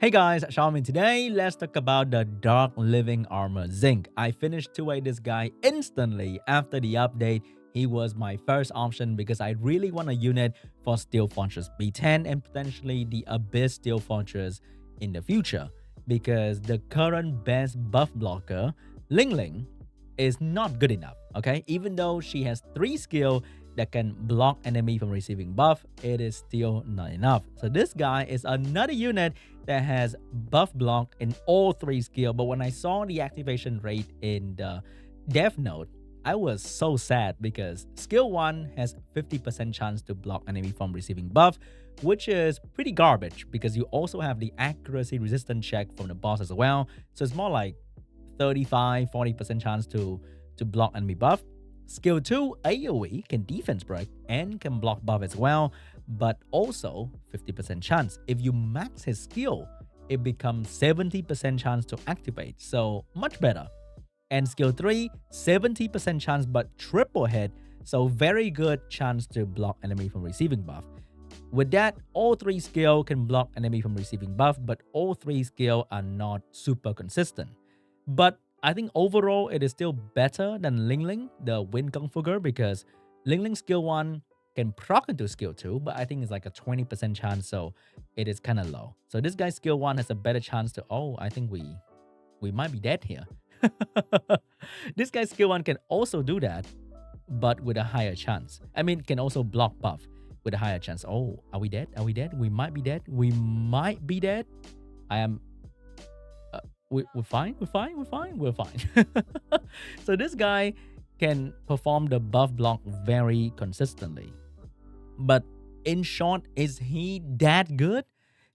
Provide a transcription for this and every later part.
Hey guys, SeanB. Today, let's talk about the Dark Living Armor Zinc. I finished 2A this guy instantly after the update. He was my first option because I really want a unit for Steel Fortress B10 and potentially the Abyss Steel Fortress in the future. Because the current best buff blocker, Ling Ling, is not good enough, okay? Even though she has 3 skill that can block enemy from receiving buff, it is still not enough. So this guy is another unit that has buff block in all 3 skill. But when I saw the activation rate in the dev note, I was so sad because skill 1 has 50% chance to block enemy from receiving buff, which is pretty garbage because you also have the accuracy resistance check from the boss as well. So it's more like 35-40% chance to block enemy buff. Skill 2 AoE can defense break and can block buff as well, but also 50% chance. If you max his skill, it becomes 70% chance to activate, so much better. And skill 3, 70% chance but triple hit, so very good chance to block enemy from receiving buff. With that, all 3 skill can block enemy from receiving buff, but all 3 skill are not super consistent. But I think overall it is still better than Ling Ling, the Wind Kung Fu girl, because Ling Ling skill 1 can proc into skill 2, but I think it's like a 20% chance, so it is kind of low. So this guy's skill 1 has a better chance to, I think we might be dead here. This guy's skill 1 can also do that, but with a higher chance. I mean, can also block buff with a higher chance. Oh, are we dead? Are we dead? We might be dead. We might be dead. I am we're fine, we're fine. So this guy can perform the buff block very consistently. But in short, is he that good?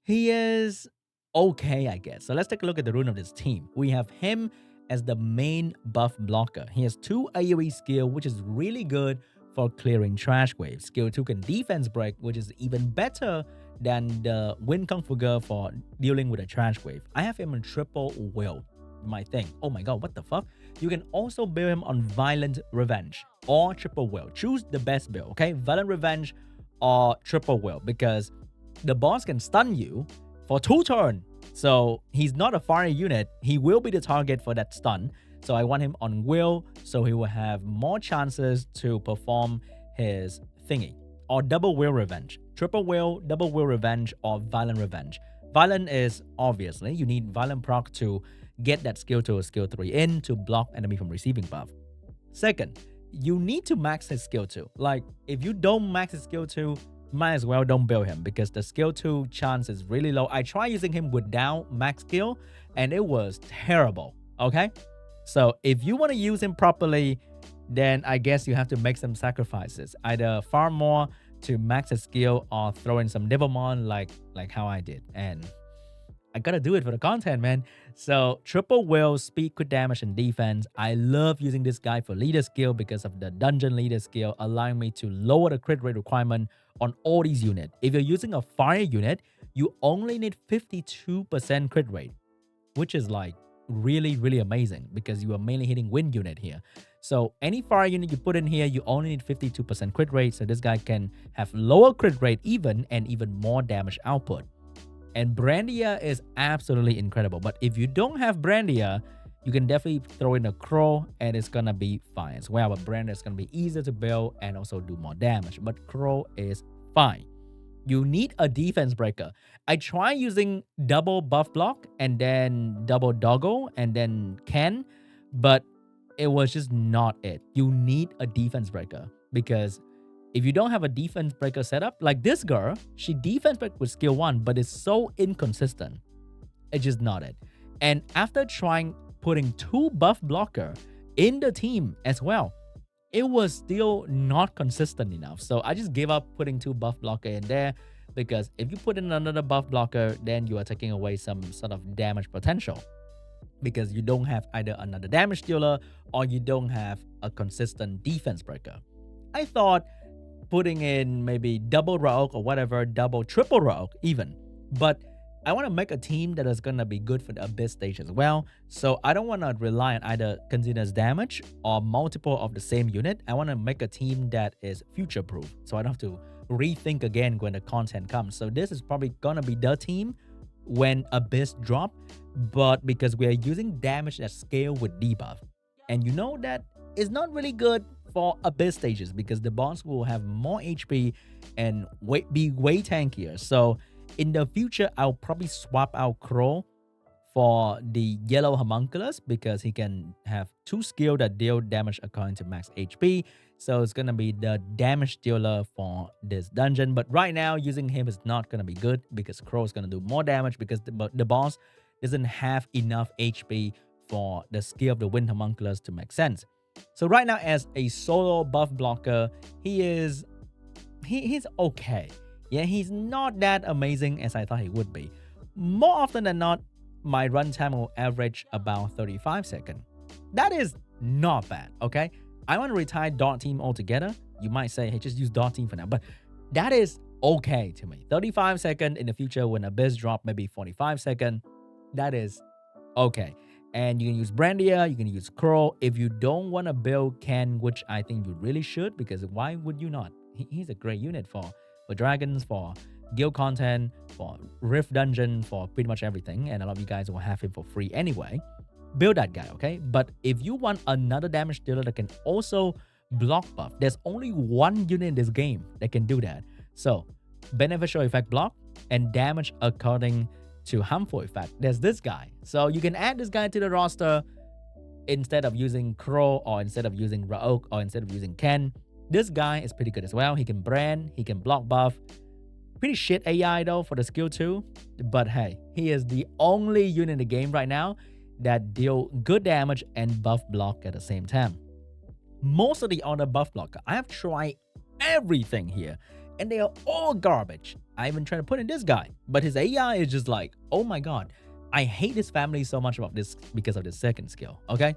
He is okay, I guess. So let's take a look at the rune of this team. We have him as the main buff blocker. He has 2 AoE skill, which is really good for clearing trash waves. Skill 2 can defense break, which is even better than the Wind Kung Fu girl for dealing with a trash wave. I have him on triple will, my thing. Oh my god, what the fuck? You can also build him on Violent Revenge or triple will. Choose the best build, okay? Violent Revenge or triple will, because the boss can stun you for 2 turns. So he's not a fire unit. He will be the target for that stun. So I want him on will, so he will have more chances to perform his thingy. Or double will revenge. Triple will, double will revenge, or violent revenge. Violent is obviously you need violent proc to get that skill 2 or skill 3 in to block enemy from receiving buff. Second, you need to max his skill 2. Like, if you don't max his skill 2, might as well don't build him because the skill 2 chance is really low. I tried using him without max skill and it was terrible, okay? So if you want to use him properly, then I guess you have to make some sacrifices. Either farm more to max his skill or throw in some Devilmon like how I did. And I gotta do it for the content, man. So triple will, speed, crit damage, and defense. I love using this guy for leader skill because of the dungeon leader skill, allowing me to lower the crit rate requirement on all these units. If you're using a fire unit, you only need 52% crit rate, which is like really amazing because you are mainly hitting wind unit here. So any fire unit you put in here, you only need 52% crit rate. So this guy can have lower crit rate even and even more damage output. And Brandia is absolutely incredible. But if you don't have Brandia, you can definitely throw in a Crow and it's gonna be fine as well. But Brandia is gonna be easier to build and also do more damage. But Crow is fine. You need a defense breaker. I try using double buff block and then double doggo and then Ken, but it was just not it. You need a defense breaker because if you don't have a defense breaker setup, like this girl, she defense break with skill 1, but it's so inconsistent. It's just not it. And after trying putting 2 buff blocker in the team as well, it was still not consistent enough. So I just gave up putting 2 buff blocker in there because if you put in another buff blocker, then you are taking away some sort of damage potential because you don't have either another damage dealer or you don't have a consistent defense breaker. I thought putting in maybe double rogue or whatever, double, triple rogue even. But I want to make a team that is going to be good for the Abyss stage as well. So I don't want to rely on either continuous damage or multiple of the same unit. I want to make a team that is future-proof. So I don't have to rethink again when the content comes. So this is probably going to be the team when Abyss drop, but because we are using damage that scale with debuff. And you know that is not really good for Abyss stages because the boss will have more HP and be way tankier. So in the future, I'll probably swap out Crow for the yellow homunculus because he can have 2 skill that deal damage according to max HP. So it's gonna be the damage dealer for this dungeon. But right now, using him is not gonna be good because Crow is gonna do more damage because the boss doesn't have enough HP for the skill of the wind homunculus to make sense. So right now, as a solo buff blocker, he's okay. Yeah, he's not that amazing as I thought he would be. More often than not, my runtime will average about 35 seconds. That is not bad, okay? I want to retire Dot Team altogether. You might say, hey, just use Dot Team for now. But that is okay to me. 35 seconds in the future when Abyss drop, maybe 45 seconds. That is okay. And you can use Brandia, you can use Crow. If you don't want to build Ken, which I think you really should, because why would you not? He's a great unit for dragons, for guild content, for Rift Dungeon, for pretty much everything. And a lot of you guys will have him for free anyway. Build that guy, okay? But if you want another damage dealer that can also block buff, there's only one unit in this game that can do that. So, beneficial effect block and damage according to harmful effect. There's this guy. So you can add this guy to the roster instead of using Crow or instead of using Raok or instead of using Ken. This guy is pretty good as well. He can brand, he can block buff. Pretty shit AI though for the skill 2. But hey, he is the only unit in the game right now that deal good damage and buff block at the same time. Most of the other buff blocker, I have tried everything here and they are all garbage. I even tried to put in this guy, but his AI is just like, oh my god, I hate this family so much about this because of the second skill, okay?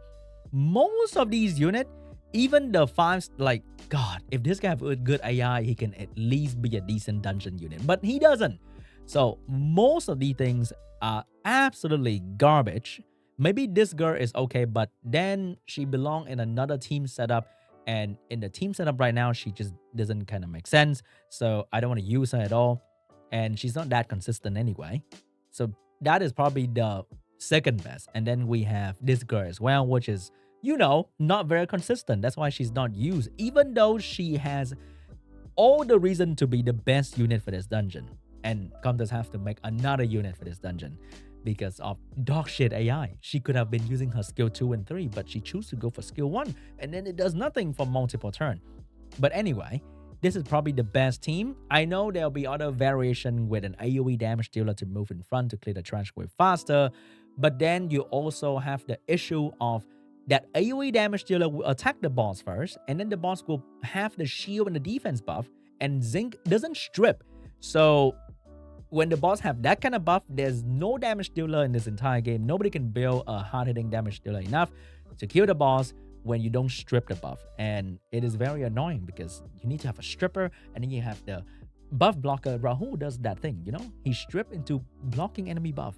Most of these units, even the 5s, like, god, if this guy have a good AI, he can at least be a decent dungeon unit, but he doesn't. So most of these things are absolutely garbage. Maybe this girl is okay, but then she belong in another team setup. And in the team setup right now, she just doesn't kind of make sense. So I don't want to use her at all. And she's not that consistent anyway. So that is probably the second best. And then we have this girl as well, which is, you know, not very consistent. That's why she's not used, even though she has all the reason to be the best unit for this dungeon. And Countess have to make another unit for this dungeon because of dog shit AI. She could have been using her skill 2 and 3, but she chose to go for skill 1, and then it does nothing for multiple turn. But anyway, this is probably the best team. I know there'll be other variation with an AoE damage dealer to move in front to clear the trash way faster, but then you also have the issue of that AoE damage dealer will attack the boss first, and then the boss will have the shield and the defense buff, and Zinc doesn't strip. So when the boss have that kind of buff, there's no damage dealer in this entire game. Nobody can build a hard-hitting damage dealer enough to kill the boss when you don't strip the buff. And it is very annoying because you need to have a stripper, and then you have the buff blocker. Rahul does that thing, you know? He strip into blocking enemy buff.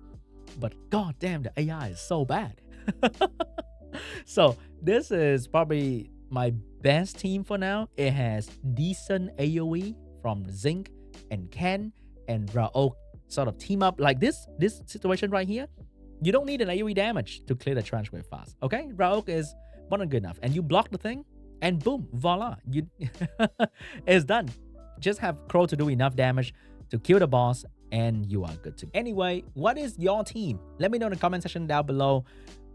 But goddamn, the AI is so bad. So this is probably my best team for now. It has decent AoE from Zinc and Ken and Raok sort of team up. Like this situation right here, you don't need an AoE damage to clear the trash wave fast, okay? Raok is more than good enough. And you block the thing, and boom, voila, you it's done. Just have Crow to do enough damage to kill the boss, and you are good to go. Anyway, what is your team? Let me know in the comment section down below,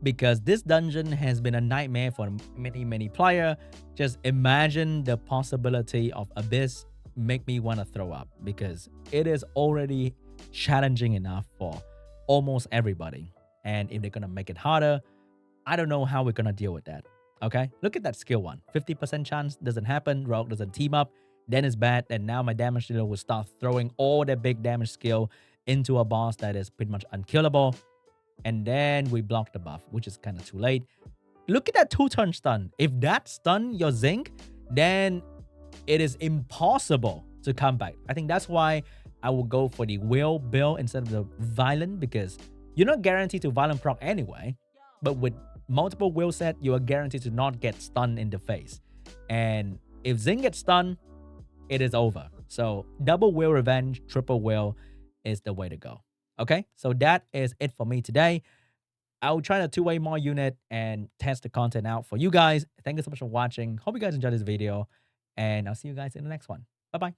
because this dungeon has been a nightmare for many players. Just imagine the possibility of Abyss make me want to throw up, because it is already challenging enough for almost everybody. And if they're gonna make it harder, I don't know how we're gonna deal with that. Okay, look at that skill 1. 50% chance doesn't happen. Rogue doesn't team up, then it's bad. And now my damage dealer will start throwing all that big damage skill into a boss that is pretty much unkillable. And then we block the buff, which is kind of too late. Look at that 2-turn stun. If that stun your Zinc, then it is impossible to come back. I think that's why I will go for the will build instead of the violent, because you're not guaranteed to violent proc anyway. But with multiple will set, you are guaranteed to not get stunned in the face. And if Zinc gets stunned, it is over. So double will revenge, triple will is the way to go. Okay, so that is it for me today. I'll try the two-way more unit and test the content out for you guys. Thank you so much for watching. Hope you guys enjoyed this video, and I'll see you guys in the next one. Bye bye.